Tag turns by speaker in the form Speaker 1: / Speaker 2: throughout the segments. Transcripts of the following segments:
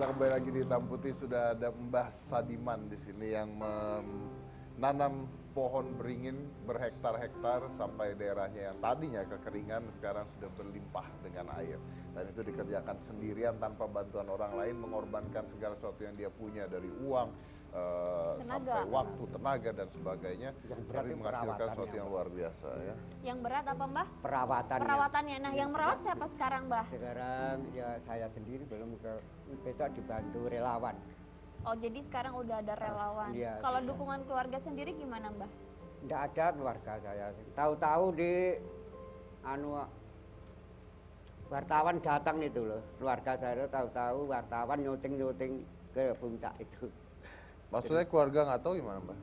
Speaker 1: kembali lagi di Hitam Putih. Sudah ada Mbah Sadiman di sini yang menanam pohon beringin berhektar-hektar sampai daerahnya yang tadinya kekeringan sekarang sudah berlimpah dengan air. Dan itu dikerjakan sendirian tanpa bantuan orang lain, mengorbankan segala sesuatu yang dia punya dari uang, sampai waktu, tenaga dan sebagainya. Tapi menghasilkan sesuatu yang luar biasa ya.
Speaker 2: Yang berat apa Mbah?
Speaker 3: Perawatannya.
Speaker 2: Nah, yang merawat siapa sekarang Mbah?
Speaker 3: Sekarang ya saya sendiri belum besok dibantu relawan.
Speaker 2: Oh, jadi sekarang udah ada relawan.
Speaker 3: Iya.
Speaker 2: Kalau dukungan keluarga sendiri gimana Mbah?
Speaker 3: Tidak ada keluarga saya. Tahu-tahu di wartawan datang itu loh. Keluarga saya tahu-tahu wartawan nyuting ke puncak itu.
Speaker 1: Maksudnya keluarga nggak tahu gimana Mbah?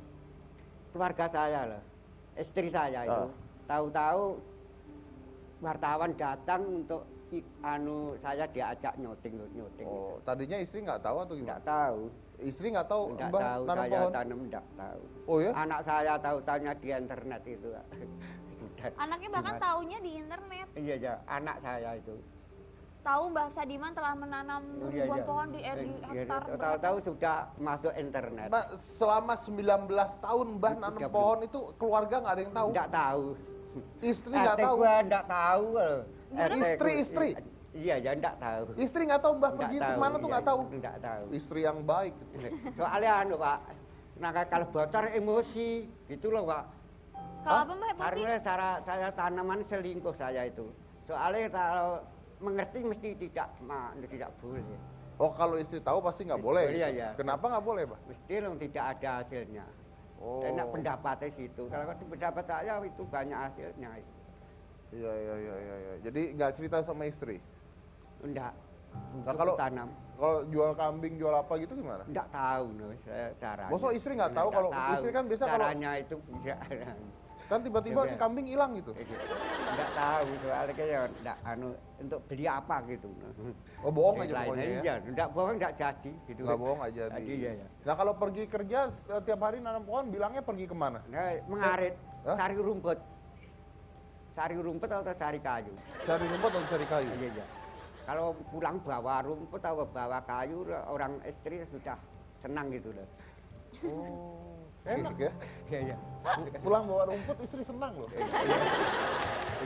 Speaker 3: Keluarga saya loh. Istri saya itu. Tahu-tahu wartawan datang untuk saya diajak nyuting.
Speaker 1: Oh, tadinya istri nggak tahu atau gimana?
Speaker 3: Tidak tahu.
Speaker 1: Istri nggak tahu
Speaker 3: Tidak
Speaker 1: Mbah
Speaker 3: tahu,
Speaker 1: nanam
Speaker 3: saya
Speaker 1: pohon?
Speaker 3: tanam tidak tahu.
Speaker 1: Oh ya?
Speaker 3: Anak saya tahu-tahunya di internet itu. Sudah.
Speaker 2: Anaknya bahkan taunya di internet.
Speaker 3: Iya, ya, anak saya itu.
Speaker 2: Tahu Mbah Sadiman telah menanam ribuan pohon di hektar.
Speaker 3: Tahu-tahu sudah masuk internet.
Speaker 1: Mbak, selama 19 tahun Mbah nanam pohon itu keluarga nggak ada yang tahu?
Speaker 3: Tidak tahu.
Speaker 1: Istri nggak tahu?
Speaker 3: Tidak tahu.
Speaker 1: Istri?
Speaker 3: Iya, ya tidak tahu.
Speaker 1: Istri nggak tahu Mbah pergi kemana tuh nggak tahu?
Speaker 3: Tidak tahu.
Speaker 1: Istri yang baik.
Speaker 3: Soalnya Pak, nah kalau bocor emosi gitu loh Pak.
Speaker 2: Kalau apa Mbah emosi?
Speaker 3: Karena cara saya tanaman selingkuh saya itu. Soalnya kalau mengerti mesti tidak boleh.
Speaker 1: Oh, kalau istri tahu pasti nggak boleh.
Speaker 3: Iya,
Speaker 1: gitu.
Speaker 3: iya.
Speaker 1: Kenapa nggak boleh, Pak?
Speaker 3: Mesti loh tidak ada hasilnya.
Speaker 1: Oh.
Speaker 3: Karena pendapatnya situ. Kalau pendapat saya itu banyak hasilnya.
Speaker 1: Iya. Jadi nggak cerita sama istri?
Speaker 3: Enggak.
Speaker 1: Nah, kalau
Speaker 3: tanam.
Speaker 1: Kalau jual kambing, jual apa gitu gimana?
Speaker 3: Enggak tahu loh saya caranya.
Speaker 1: Masa istri nggak tahu? Kalau istri kan biasa kalau
Speaker 3: caranya itu bisa.
Speaker 1: kan tiba-tiba
Speaker 3: Iya.
Speaker 1: kambing hilang gitu.
Speaker 3: Enggak tahu soalnya kayak enggak untuk beli apa gitu.
Speaker 1: Oh, bohong aja pokoknya ya.
Speaker 3: Iya, enggak bohong enggak jadi gitu.
Speaker 1: Nggak bohong aja.
Speaker 3: Iya.
Speaker 1: Nah, kalau pergi kerja tiap hari nanam pohon, bilangnya pergi kemana?
Speaker 3: Nah, mengarit,
Speaker 1: Hah?
Speaker 3: cari rumput. Cari rumput atau cari kayu?
Speaker 1: Cari rumput atau cari kayu?
Speaker 3: Iya. Kalau pulang bawa rumput atau bawa kayu, orang istri sudah senang gitu loh.
Speaker 1: Oh, enak ya.
Speaker 3: Iya.
Speaker 1: Pulang bawa rumput, istri senang loh.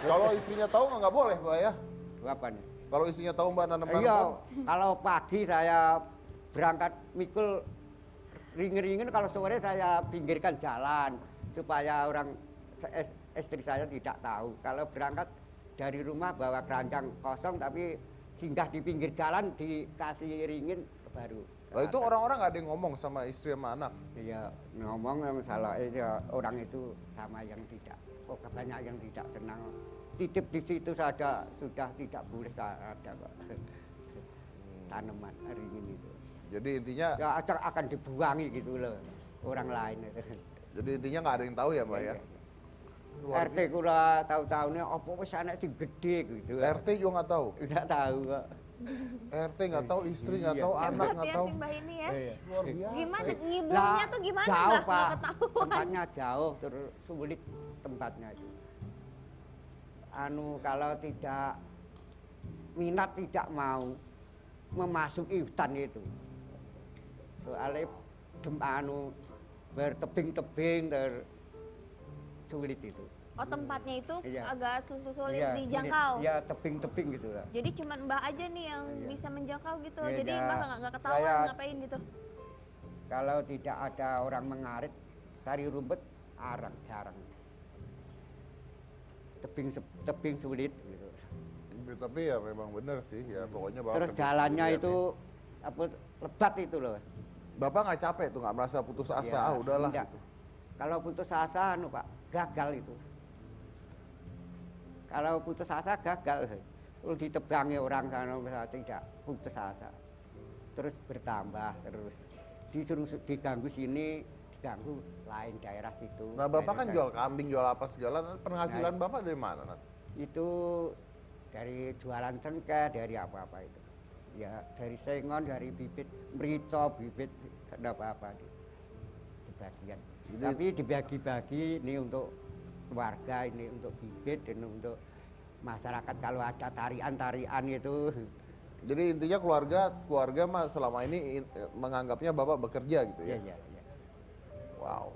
Speaker 1: Kalau istrinya tahu nggak boleh, Pak ya?
Speaker 3: Apa nih?
Speaker 1: Kalau istrinya tahu Mbak nanam
Speaker 3: Iya,
Speaker 1: pohon?
Speaker 3: kalau pagi saya berangkat mikul ringin-ringin, kalau sore saya pinggirkan jalan supaya istri saya tidak tahu. Kalau berangkat dari rumah bawa keranjang kosong tapi singgah di pinggir jalan dikasih ringin baru.
Speaker 1: Nah, itu orang-orang nggak ada yang ngomong sama istri sama anak?
Speaker 3: Iya, ngomong masalah orang itu sama yang tidak. Oh, banyak yang tidak senang. Titip di situ saja sudah tidak boleh ada kok. Tanaman ringin itu.
Speaker 1: Jadi intinya,
Speaker 3: Ya akan dibuangi gitu loh orang lain.
Speaker 1: jadi intinya nggak ada yang tahu ya, Mbak ya?
Speaker 3: RT kula tahu-tahune apa wis anak sing gede gitu.
Speaker 1: RT juga nggak tahu.
Speaker 3: Udah tahu kok.
Speaker 1: RT nggak tahu, istri nggak
Speaker 3: Iya.
Speaker 1: tahu, anak
Speaker 2: Hebat
Speaker 1: nggak
Speaker 2: ya
Speaker 1: tahu.
Speaker 2: si Mbah ini ya.
Speaker 1: Luar biasa.
Speaker 2: Gimana
Speaker 1: ya.
Speaker 2: ngibulnya tuh gimana
Speaker 3: Jauh,
Speaker 2: Mbah
Speaker 3: Pak.
Speaker 2: nggak ketahuan?
Speaker 3: Tempatnya jauh terus sulit tempatnya itu. Kalau tidak minat tidak mau memasuki hutan itu. Soalnya bertebing-tebing sulit itu.
Speaker 2: Oh, tempatnya itu
Speaker 3: Iya.
Speaker 2: agak sulit
Speaker 3: Iya,
Speaker 2: dijangkau.
Speaker 3: Iya, tebing-tebing gitu lah.
Speaker 2: Jadi cuma Mbah aja nih yang
Speaker 3: Iya.
Speaker 2: bisa menjangkau gitu.
Speaker 3: Iya,
Speaker 2: Jadi
Speaker 3: iya.
Speaker 2: Mbah nggak ketahuan
Speaker 3: Saya-
Speaker 2: ngapain gitu.
Speaker 3: Kalau tidak ada orang mengarit, cari rumput jarang. Tebing sulit gitu.
Speaker 1: Tapi ya memang benar sih, ya pokoknya Bapak
Speaker 3: Terus
Speaker 1: kerja
Speaker 3: jalannya
Speaker 1: sendirian
Speaker 3: itu lebat itu loh.
Speaker 1: ya. Bapak nggak capek tuh, nggak merasa putus asa,
Speaker 3: Ya,
Speaker 1: udahlah
Speaker 3: enggak.
Speaker 1: gitu.
Speaker 3: Kalau putus asa Pak, gagal itu. Kalau putus asa gagal. Kalau ditebangi orang sana tidak putus asa. Terus bertambah terus. Disuruh diganggu sini, diganggu lain daerah situ.
Speaker 1: Nah, Bapak kan
Speaker 3: daerah
Speaker 1: jual kambing, jual apa segala, penghasilan
Speaker 3: Nah,
Speaker 1: Bapak dari mana? Nat?
Speaker 3: itu dari jualan cengkeh, dari apa-apa itu. Ya dari sengon, dari bibit, merito, bibit, tidak apa-apa. Sebagian.
Speaker 1: Jadi-
Speaker 3: Tapi dibagi-bagi ini untuk keluarga, ini untuk bibit, ini untuk masyarakat kalau ada tarian-tarian itu
Speaker 1: Jadi intinya keluarga mah selama ini menganggapnya Bapak bekerja gitu ya?
Speaker 3: Iya, iya.
Speaker 1: Wow.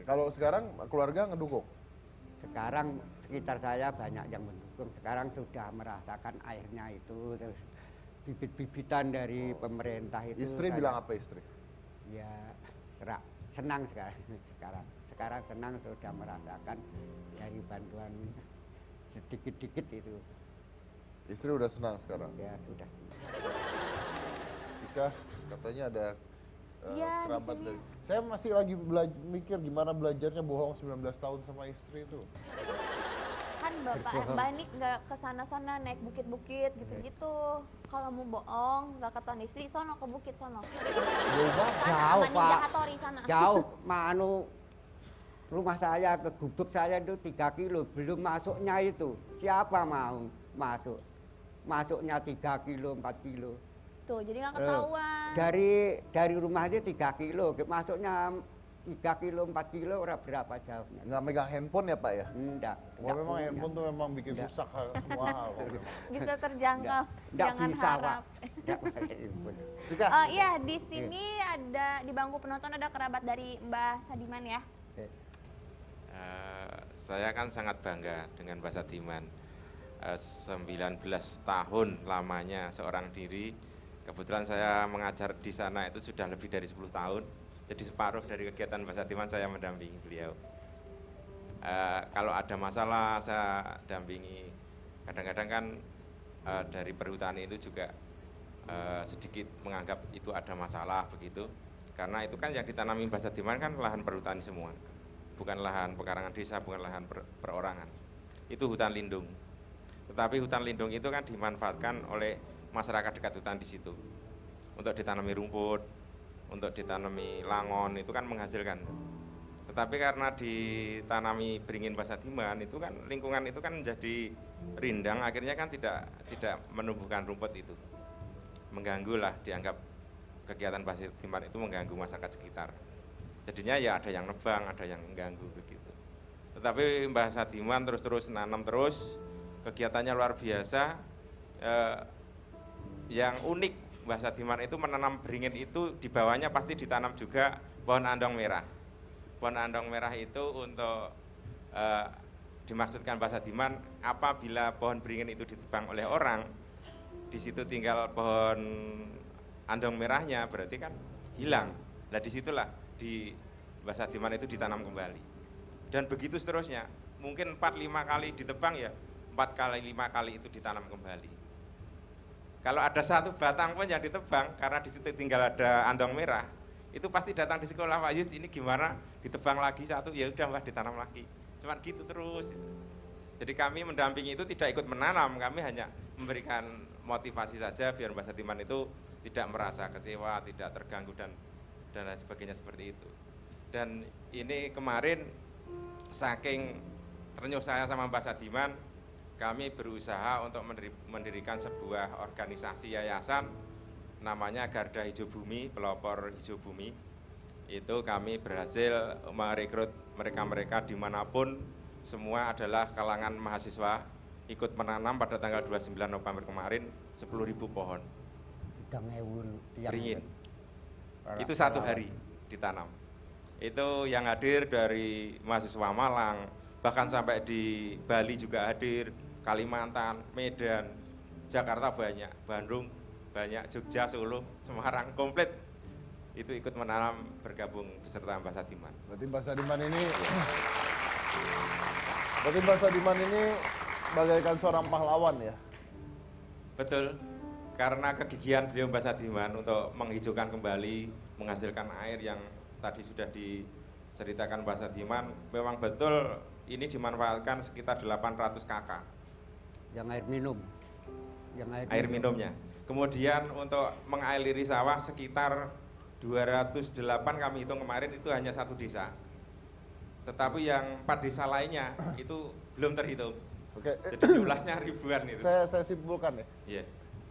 Speaker 1: Kalau sekarang keluarga ngedukung?
Speaker 3: Sekarang sekitar saya banyak yang mendukung. Sekarang sudah merasakan airnya itu, terus bibit-bibitan dari pemerintah itu.
Speaker 1: Istri bilang apa istri?
Speaker 3: Ya, senang sekarang senang sudah merasakan dari bantuan sedikit-sedikit itu.
Speaker 1: Istri udah senang sekarang?
Speaker 3: Ya sudah.
Speaker 1: Ika, katanya ada
Speaker 2: Iya, di
Speaker 1: kerabat
Speaker 2: sini.
Speaker 1: dari... Saya masih lagi mikir gimana belajarnya bohong 19 tahun sama istri itu.
Speaker 2: Kan Bapak Mbak Nik nggak ke sana-sana naik bukit-bukit gitu-gitu. Kalau mau bohong nggak ke tuan istri, sono ke bukit sono.
Speaker 1: Jauh banget.
Speaker 2: Sana
Speaker 3: Jauh,
Speaker 2: sama Ninja
Speaker 3: Pak.
Speaker 2: Hattori sana.
Speaker 3: Jauh, rumah saya ke gubuk saya itu 3 kilo, belum masuknya itu. Siapa mau masuk? Masuknya 3 kilo, 4 kilo.
Speaker 2: Tuh, jadi nggak ketahuan.
Speaker 3: Dari rumah dia 3 kilo, masuknya 3 kilo, 4 kilo, ora berapa jauhnya.
Speaker 1: Nggak megang handphone ya Pak ya?
Speaker 3: Enggak.
Speaker 1: Wah memang handphone tuh memang bikin susah semua hal.
Speaker 2: Bisa terjangkau.
Speaker 3: Enggak
Speaker 2: Jangan
Speaker 3: bisa,
Speaker 2: harap.
Speaker 3: Pak. Enggak pakai handphone.
Speaker 1: Ika,
Speaker 2: Iya, di sini ada di bangku penonton ada kerabat dari Mbah Sadiman ya.
Speaker 4: Saya kan sangat bangga dengan Mbah Sadiman. 19 tahun lamanya seorang diri. Kebetulan saya mengajar di sana itu sudah lebih dari 10 tahun. Jadi separuh dari kegiatan Mbah Sadiman saya mendampingi beliau. Kalau ada masalah saya dampingi. Kadang-kadang kan dari perhutani itu juga sedikit menganggap itu ada masalah begitu. Karena itu kan yang ditanami Mbah Sadiman kan lahan perhutani semua. Bukan lahan pekarangan desa, bukan lahan perorangan. Itu hutan lindung. Tetapi hutan lindung itu kan dimanfaatkan oleh masyarakat dekat hutan di situ. Untuk ditanami rumput, untuk ditanami langon, itu kan menghasilkan. Tetapi karena ditanami beringin Mbah Sadiman, itu kan lingkungan itu kan menjadi rindang, akhirnya kan tidak menumbuhkan rumput itu. Mengganggu lah, dianggap kegiatan Mbah Sadiman itu mengganggu masyarakat sekitar. Jadinya ya ada yang nebang, ada yang mengganggu begitu. Tetapi Mbah Sadiman terus nanam terus, kegiatannya luar biasa. Yang unik Mbah Sadiman itu menanam beringin itu di bawahnya pasti ditanam juga pohon andong merah. Pohon andong merah itu untuk dimaksudkan Mbah Sadiman apabila pohon beringin itu ditebang oleh orang, di situ tinggal pohon andong merahnya berarti kan hilang. Nah disitulah di Mbah Sadiman itu ditanam kembali. Dan begitu seterusnya, mungkin 4-5 kali ditebang ya 4 kali 5 kali itu ditanam kembali. Kalau ada satu batang pun yang ditebang karena di situ tinggal ada andong merah, itu pasti datang di sekolah, Pak Yus ini gimana ditebang lagi satu, ya udah Mbah ditanam lagi. Cuman gitu terus. Jadi kami mendampingi itu tidak ikut menanam, kami hanya memberikan motivasi saja biar Mbah Sadiman itu tidak merasa kecewa, tidak terganggu dan lain sebagainya seperti itu. Dan ini kemarin saking ternyuh saya sama Mbah Sadiman, kami berusaha untuk mendirikan sebuah organisasi yayasan namanya Garda Hijau Bumi, Pelopor Hijau Bumi. Itu kami berhasil merekrut mereka-mereka dimanapun, semua adalah kalangan mahasiswa, ikut menanam pada tanggal 29 November kemarin 10.000 pohon beringin. Itu satu hari ditanam. Itu yang hadir dari mahasiswa Malang, bahkan sampai di Bali juga hadir, Kalimantan, Medan, Jakarta banyak, Bandung banyak, Jogja, Solo, Semarang, komplit itu ikut menanam bergabung beserta Mbah Sadiman.
Speaker 1: Berarti Mbah Sadiman ini bagaikan seorang pahlawan ya?
Speaker 4: Betul, karena kegigihan beliau Mbah Sadiman untuk menghijaukan kembali, menghasilkan air yang tadi sudah diceritakan Mbah Sadiman, memang betul ini dimanfaatkan sekitar 800 kakak.
Speaker 3: Yang air minum.
Speaker 4: Air minumnya. Kemudian untuk mengairi sawah sekitar 208 kami hitung kemarin itu hanya satu desa. Tetapi yang 4 desa lainnya itu belum terhitung.
Speaker 1: Oke.
Speaker 4: Jadi jumlahnya ribuan itu.
Speaker 1: Saya simpulkan ya.
Speaker 4: Iya.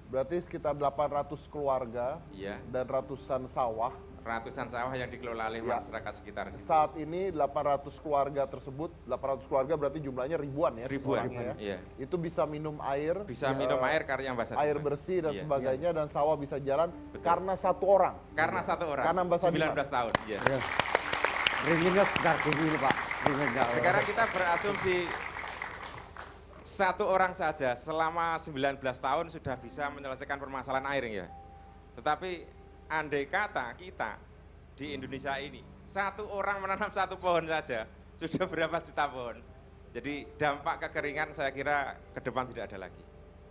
Speaker 1: Berarti sekitar 800 keluarga
Speaker 4: Iya.
Speaker 1: dan ratusan sawah
Speaker 4: ratusan sawah yang dikelola oleh
Speaker 1: Ya.
Speaker 4: masyarakat sekitar.
Speaker 1: Saat ini 800 keluarga tersebut, 800 keluarga berarti jumlahnya ribuan ya?
Speaker 4: Ribuan,
Speaker 1: orangnya ya.
Speaker 4: iya.
Speaker 1: Itu bisa minum air,
Speaker 4: Bisa minum air karena Mbak Sadiman.
Speaker 1: air bersih dan
Speaker 4: Iya.
Speaker 1: sebagainya, dan sawah bisa jalan
Speaker 4: Betul.
Speaker 1: karena satu orang.
Speaker 4: Karena satu orang.
Speaker 1: Karena Mbak Sadiman.
Speaker 4: 19 tahun. Iya.
Speaker 3: Ya. Ringinnya sekitar gini Pak. Ringinnya.
Speaker 4: Sekarang kita berasumsi satu orang saja selama 19 tahun sudah bisa menyelesaikan permasalahan air ya. Tetapi andai kata kita di Indonesia ini satu orang menanam satu pohon saja sudah berapa juta pohon. Jadi dampak kekeringan saya kira ke depan tidak ada lagi.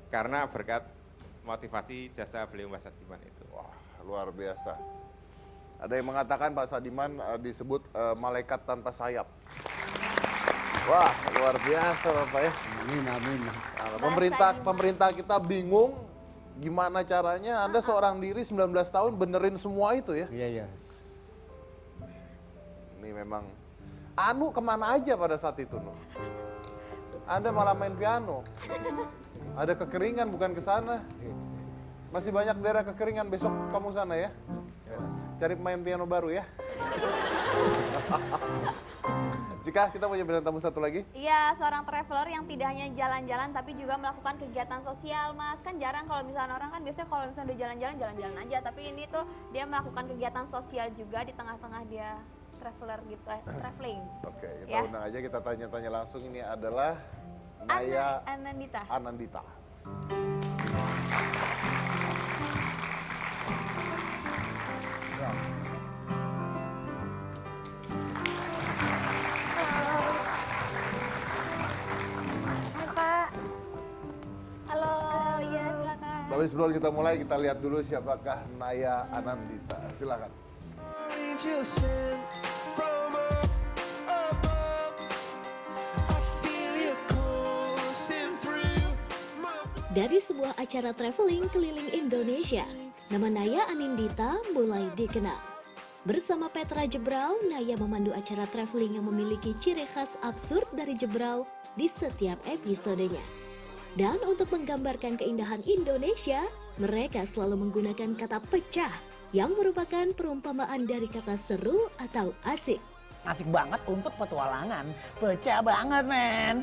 Speaker 4: Karena berkat motivasi jasa beliau Mbak Sadiman itu.
Speaker 1: Wah, luar biasa. Ada yang mengatakan Pak Sadiman disebut malaikat tanpa sayap. Wah, luar biasa Bapak ya.
Speaker 3: Amin, amin.
Speaker 1: Nah,
Speaker 2: Sadiman.
Speaker 1: pemerintah kita bingung gimana caranya Anda seorang diri 19 tahun benerin semua itu ya.
Speaker 3: Iya, iya.
Speaker 1: Ini memang Anu kemana aja pada saat itu Nuh? Anda malah main piano. Ada kekeringan bukan ke sana. Masih banyak daerah kekeringan, besok kamu sana ya. Cari pemain piano baru ya. Jika kita punya bintang tamu satu lagi.
Speaker 2: Iya, seorang traveler yang tidak hanya jalan-jalan tapi juga melakukan kegiatan sosial, Mas. Kan jarang kalau misalnya orang kan biasanya kalau misalnya udah jalan-jalan, jalan-jalan aja. Tapi ini tuh dia melakukan kegiatan sosial juga di tengah-tengah dia traveler gitu, traveling.
Speaker 1: Oke, kita
Speaker 2: Ya.
Speaker 1: undang aja, kita tanya-tanya langsung. Ini adalah Naya
Speaker 2: Anandita.
Speaker 1: Anandita.
Speaker 2: Hai, Pak. Halo, iya silakan.
Speaker 1: Tapi sebelum kita mulai, kita lihat dulu siapakah Naya Anandita. Silakan.
Speaker 5: Angel sent from above. I feel you coursing through my
Speaker 6: Dari sebuah acara traveling keliling Indonesia, nama Naya Anindita mulai dikenal. Bersama Petra Jebrau, Naya memandu acara traveling yang memiliki ciri khas absurd dari Jebrau di setiap episodenya. Dan untuk menggambarkan keindahan Indonesia, mereka selalu menggunakan kata pecah yang merupakan perumpamaan dari kata seru atau asik.
Speaker 7: Asik banget untuk petualangan. Pecah banget, men.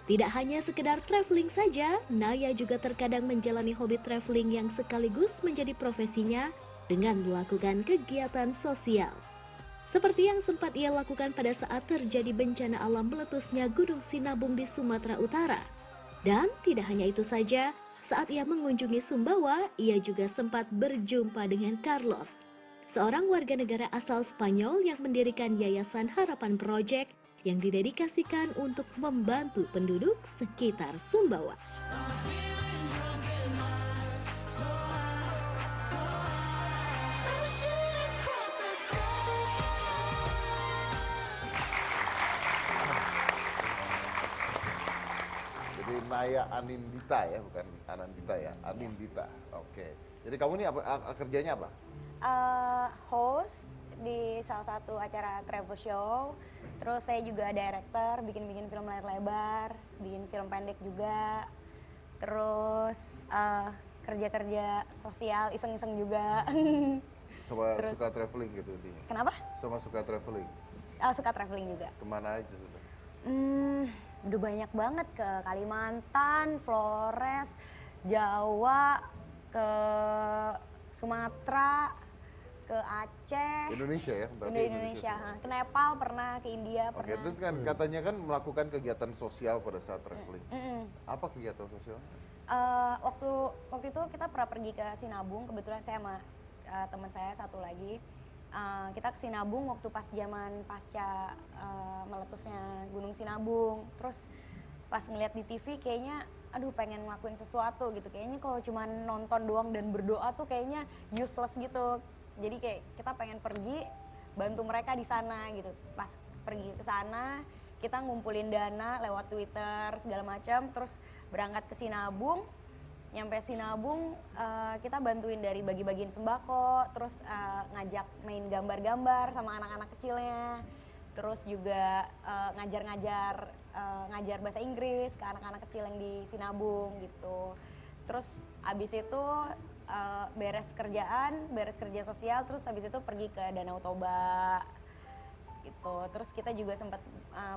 Speaker 6: Tidak hanya sekedar traveling saja, Naya juga terkadang menjalani hobi traveling yang sekaligus menjadi profesinya dengan melakukan kegiatan sosial. Seperti yang sempat ia lakukan pada saat terjadi bencana alam meletusnya Gunung Sinabung di Sumatera Utara. Dan tidak hanya itu saja, saat ia mengunjungi Sumbawa, ia juga sempat berjumpa dengan Carlos, seorang warga negara asal Spanyol yang mendirikan Yayasan Harapan Project yang didedikasikan untuk membantu penduduk sekitar Sumbawa.
Speaker 1: Jadi Naya Anindita ya, bukan Anandita ya, Anindita. Oke. Jadi kamu ini kerjanya apa?
Speaker 8: Host di salah satu acara travel show. Terus saya juga director, bikin-bikin film layar lebar, bikin film pendek juga. Terus kerja-kerja sosial, iseng-iseng juga.
Speaker 1: Sama
Speaker 8: Terus-
Speaker 1: suka traveling gitu intinya.
Speaker 8: Kenapa?
Speaker 1: Sama suka traveling.
Speaker 8: Suka traveling juga.
Speaker 1: Kemana aja sudah?
Speaker 8: Udah banyak banget ke Kalimantan, Flores, Jawa, ke Sumatera, ke Aceh.
Speaker 1: Indonesia ya? Berarti
Speaker 8: Indonesia,
Speaker 1: semua.
Speaker 8: ke Nepal pernah, ke India
Speaker 1: Oke,
Speaker 8: pernah.
Speaker 1: itu kan katanya kan melakukan kegiatan sosial pada saat traveling. Apa kegiatan sosial?
Speaker 8: Waktu itu kita pernah pergi ke Sinabung, kebetulan saya sama teman saya satu lagi. Kita ke Sinabung waktu pas zaman pasca meletusnya Gunung Sinabung. Terus pas ngeliat di TV kayaknya aduh pengen ngelakuin sesuatu gitu. Kayaknya kalau cuma nonton doang dan berdoa tuh kayaknya useless gitu. Jadi kayak kita pengen pergi bantu mereka di sana gitu. Pas pergi ke sana kita ngumpulin dana lewat Twitter segala macam, terus berangkat ke Sinabung. Nyampe Sinabung kita bantuin dari bagi-bagiin sembako, terus ngajak main gambar-gambar sama anak-anak kecilnya, terus juga ngajar bahasa Inggris ke anak-anak kecil yang di Sinabung gitu. Terus abis itu beres kerja sosial, terus habis itu pergi ke Danau Toba gitu. Terus kita juga sempat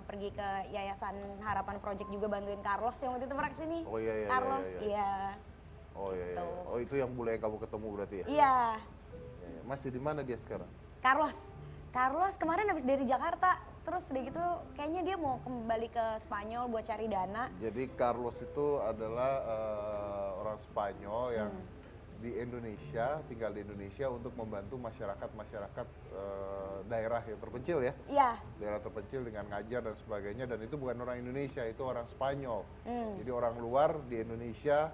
Speaker 8: pergi ke Yayasan Harapan Project juga bantuin Carlos yang waktu itu pernah kesini.
Speaker 1: Oh iya, iya,
Speaker 8: Carlos,
Speaker 1: iya, iya.
Speaker 8: iya.
Speaker 1: Oh iya, iya.
Speaker 8: Gitu.
Speaker 1: Oh itu yang bule yang kamu ketemu berarti ya?
Speaker 8: Iya,
Speaker 1: Iya, iya. Masih di mana dia sekarang?
Speaker 8: Carlos kemarin habis dari Jakarta, terus udah gitu kayaknya dia mau kembali ke Spanyol buat cari dana.
Speaker 1: Jadi Carlos itu adalah orang Spanyol yang di Indonesia, tinggal di Indonesia untuk membantu masyarakat daerah yang terpencil ya.
Speaker 8: Iya,
Speaker 1: Daerah terpencil dengan ngajar dan sebagainya, dan itu bukan orang Indonesia, itu orang Spanyol. Jadi orang luar di Indonesia,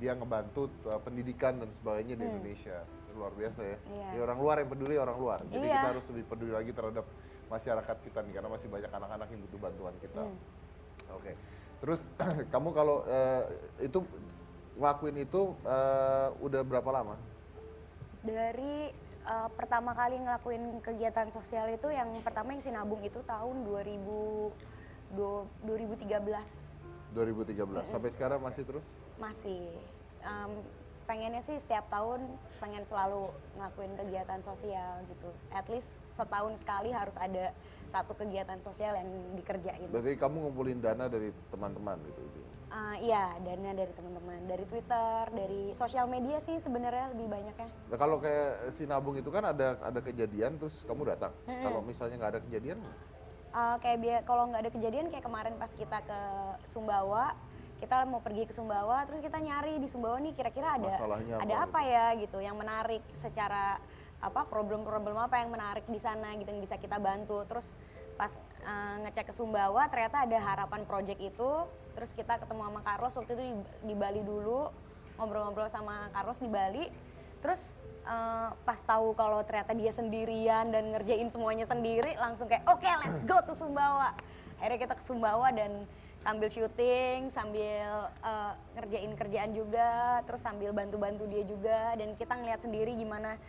Speaker 1: dia ngebantu pendidikan dan sebagainya di Indonesia. Itu luar biasa ya.
Speaker 8: Iya.
Speaker 1: Jadi orang luar yang peduli orang luar. Jadi
Speaker 8: Iya.
Speaker 1: kita harus lebih peduli lagi terhadap masyarakat kita nih, karena masih banyak anak-anak yang butuh bantuan kita. Oke. Terus kamu kalau itu ngelakuin itu udah berapa lama?
Speaker 8: dari pertama kali ngelakuin kegiatan sosial itu yang pertama yang sinabung itu tahun 2013
Speaker 1: 2013. Sampai sekarang masih terus?
Speaker 8: masih. Pengennya sih setiap tahun pengen selalu ngelakuin kegiatan sosial gitu. At least setahun sekali harus ada satu kegiatan sosial yang dikerjain.
Speaker 1: Berarti kamu ngumpulin dana dari teman-teman gitu?
Speaker 8: Iya, dana dari teman-teman, dari Twitter, dari sosial media sih sebenarnya lebih banyaknya.
Speaker 1: Nah, kalau kayak si nabung itu kan ada kejadian terus kamu datang. Kalau misalnya nggak ada kejadian,
Speaker 8: Kalau nggak ada kejadian kayak kemarin pas kita ke Sumbawa, kita mau pergi ke Sumbawa, terus kita nyari di Sumbawa nih kira-kira
Speaker 1: Masalahnya
Speaker 8: ada
Speaker 1: apa
Speaker 8: apa ya gitu yang menarik secara problem-problem apa yang menarik di sana gitu yang bisa kita bantu. Terus pas ngecek ke Sumbawa ternyata ada Harapan Project itu, terus kita ketemu sama Carlos waktu itu di Bali dulu, ngobrol-ngobrol sama Carlos di Bali. Terus pas tahu kalau ternyata dia sendirian dan ngerjain semuanya sendiri, langsung kayak oke, let's go to Sumbawa. Akhirnya kita ke Sumbawa dan sambil syuting, sambil ngerjain kerjaan juga, terus sambil bantu-bantu dia juga, dan kita ngeliat sendiri gimana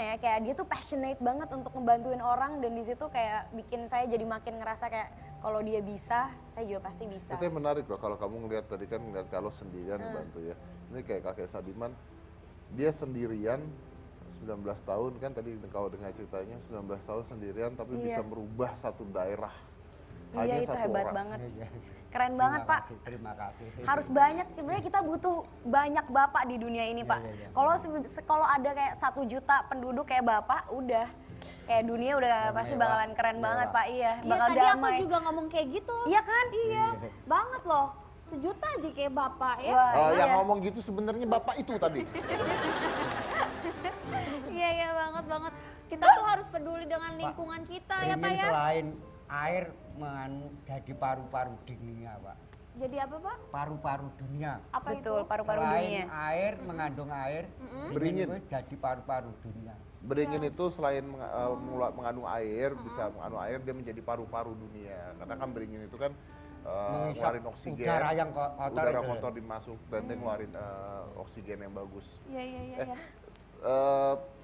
Speaker 8: ya, kayak dia tuh passionate banget untuk ngebantuin orang, dan di situ kayak bikin saya jadi makin ngerasa kayak kalau dia bisa, saya juga pasti bisa.
Speaker 1: itu yang menarik loh kalau kamu ngeliat tadi kan ngeliat kalau sendirian bantu ya. Ini kayak kakek Sadiman, dia sendirian 19 tahun kan tadi kau dengar ceritanya 19 tahun sendirian tapi bisa merubah satu daerah. Hanya
Speaker 8: Iya, itu
Speaker 1: satu
Speaker 8: hebat
Speaker 1: orang.
Speaker 8: banget. Keren banget, Pak.
Speaker 3: Terima kasih.
Speaker 8: Harus banyak, sebenarnya kita butuh banyak bapak di dunia ini, Pak. Kalau ada kayak 1 juta penduduk kayak bapak, udah kayak dunia udah pasti bakalan keren banget, Pak. Iya,
Speaker 2: Iya,
Speaker 8: bakal
Speaker 2: tadi aku
Speaker 8: damai.
Speaker 2: juga ngomong kayak gitu.
Speaker 8: Iya kan?
Speaker 2: Iya, banget loh. 1 juta aja kayak bapak ya.
Speaker 8: Wah,
Speaker 1: Yang
Speaker 8: iya.
Speaker 1: ngomong gitu sebenarnya bapak itu tadi.
Speaker 2: Iya banget. Kita tuh harus peduli dengan lingkungan kita ya, Pak ya.
Speaker 3: Selain air jadi paru-paru dunia, Pak.
Speaker 2: Jadi apa, Pak?
Speaker 3: Paru-paru dunia.
Speaker 2: Apa
Speaker 8: Betul,
Speaker 2: itu?
Speaker 8: paru-paru
Speaker 3: Selain
Speaker 8: dunia.
Speaker 3: air, mengandung air,
Speaker 1: Beringin.
Speaker 3: itu jadi paru-paru dunia.
Speaker 1: Beringin itu selain mengandung air, bisa mengandung air, dia menjadi paru-paru dunia. Karena kan beringin itu kan
Speaker 3: Menghisap
Speaker 1: ngeluarin oksigen,
Speaker 3: udara yang kotor
Speaker 1: udara
Speaker 3: itu.
Speaker 1: kotor dimasuk dan dia ngeluarin oksigen yang bagus.
Speaker 2: Iya.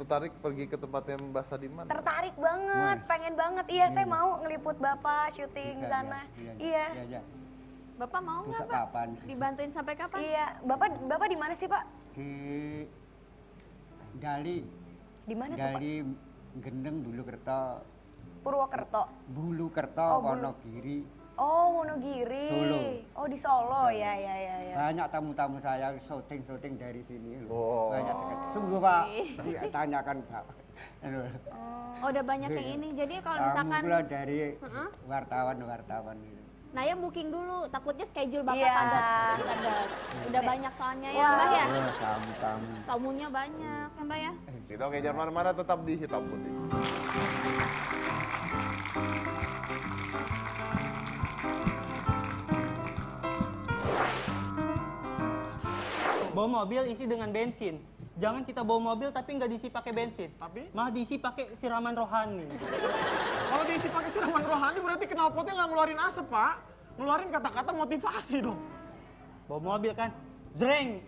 Speaker 1: Tertarik pergi ke tempatnya Mbak Sadiman?
Speaker 8: Tertarik banget, pengen banget. Iya, saya mau ngeliput bapak syuting di
Speaker 3: Bisa,
Speaker 8: sana.
Speaker 3: ya.
Speaker 8: Iya.
Speaker 3: Iya.
Speaker 2: Bapak mau nggak,
Speaker 3: Pusat
Speaker 2: Pak?
Speaker 3: kapan?
Speaker 2: Dibantuin sampai kapan?
Speaker 8: Iya, bapak di mana sih, Pak?
Speaker 3: Di Dali.
Speaker 8: Di mana tuh, Pak?
Speaker 3: Dali Gendeng Bulukerto,
Speaker 8: Purwokerto.
Speaker 3: Bulukerto,
Speaker 8: Oh,
Speaker 3: Wonogiri.
Speaker 8: Oh, Wonogiri.
Speaker 3: Solo.
Speaker 8: Oh, di Solo. Ya.
Speaker 3: Banyak tamu-tamu saya syuting dari sini loh.
Speaker 1: Oh.
Speaker 3: Banyak sekali. Sungguh, Pak. Iya, tanyakan, Pak.
Speaker 2: Oh, udah banyak yang ini. Jadi kalau
Speaker 3: Tamu
Speaker 2: misalkan
Speaker 3: pula dari wartawan itu.
Speaker 2: Naya booking dulu, takutnya schedule Bapak
Speaker 8: Iya.
Speaker 2: padat. Udah banyak soalnya ya, Mbak ya.
Speaker 3: Oh, tamu-tamu.
Speaker 2: Tamunya banyak ya, Mbak ya.
Speaker 1: Kita oke, jangan mana-mana, tetap di Hitam Putih.
Speaker 9: Bawa mobil isi dengan bensin. Jangan kita bawa mobil tapi nggak diisi pakai bensin. Tapi? Malah diisi pakai siraman rohani.
Speaker 10: Kalau diisi pakai siraman rohani berarti knalpotnya nggak ngeluarin asap, Pak. Ngeluarin kata-kata motivasi dong.
Speaker 9: Bawa mobil kan, zreng.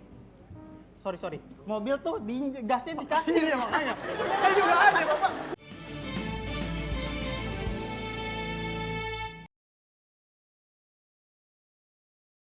Speaker 9: Sorry. Mobil tuh gasnya di kaki.
Speaker 10: Iya makanya. Saya juga ada, Bapak.